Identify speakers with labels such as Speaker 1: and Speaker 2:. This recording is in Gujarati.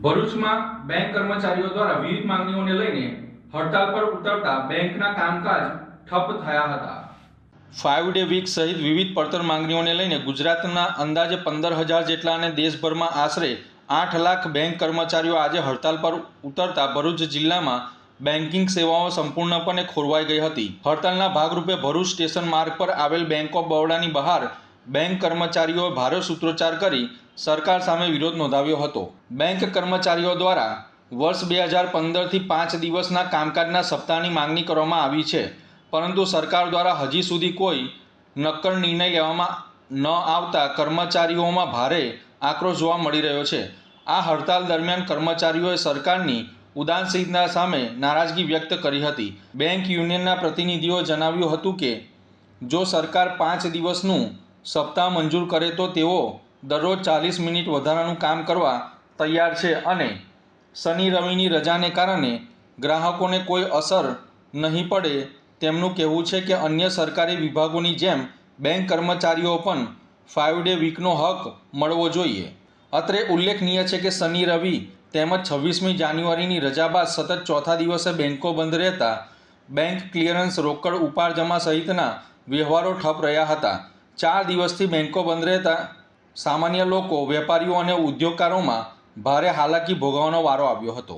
Speaker 1: ભરૂચમાં બેંક કર્મચારીઓ દ્વારા વિવિધ માંગણીઓને લઈને હડતાલ પર ઉતરતા બેંકના કામકાજ ઠપ થયા હતા। 5 ડે વીક સહિત વિવિધ પડતર માંગણીઓને લઈને ગુજરાતના અંદાજે 15,000 જેટલા અને દેશભરમાં આશરે 8 લાખ બેંક કર્મચારીઓ આજે હડતાલ પર ઉતરતા ભરૂચ જિલ્લામાં બેન્કિંગ સેવાઓ સંપૂર્ણપણે ખોરવાઈ ગઈ હતી। હડતાલના ભાગરૂપે ભરૂચ સ્ટેશન માર્ગ પર આવેલ બેંક ઓફ બરોડાની બહાર બેંક કર્મચારીઓએ ભારે સૂત્રોચ્ચાર કરી સરકાર સામે વિરોધ નોંધાવ્યો હતો। બેંક કર્મચારીઓ દ્વારા વર્ષ 2015થી 5 દિવસના કામકાજના સપ્તાહની માંગણી કરવામાં આવી છે, પરંતુ સરકાર દ્વારા હજી સુધી કોઈ નક્કર નિર્ણય લેવામાં ન આવતા કર્મચારીઓમાં ભારે આક્રોશ જોવા મળી રહ્યો છે। આ હડતાલ દરમિયાન કર્મચારીઓએ સરકારની ઉદાસીનતા સામે નારાજગી વ્યક્ત કરી હતી। બેંક યુનિયનના પ્રતિનિધિઓએ જણાવ્યું હતું કે જો સરકાર 5 દિવસનું સપ્તાહ મંજૂર કરે તો તેઓ દરરોજ 40 મિનિટ વધારાનું કામ કરવા તૈયાર છે અને શનિ રવિની રજાને કારણે ગ્રાહકોને કોઈ અસર નહીં પડે। તેમનું કહેવું છે કે અન્ય સરકારી વિભાગોની જેમ બેંક કર્મચારીઓ પણ 5 ડે વીકનો હક મળવો જોઈએ। અત્રે ઉલ્લેખનીય છે કે શનિ રવિ તેમજ 26મી જાન્યુઆરીની રજા બાદ સતત ચોથા દિવસે બેંકો બંધ રહેતા બેંક ક્લિયરન્સ, રોકડ ઉપાડ જમા સહિતના વ્યવહારો ઠપ રહ્યા હતા। 4 દિવસથી બેંકો બંધ રહેતા સામાન્ય લોકો, વેપારીઓ અને ઉદ્યોગકારોમાં ભારે હાલાકી ભોગવવાનો વારો આવ્યો હતો।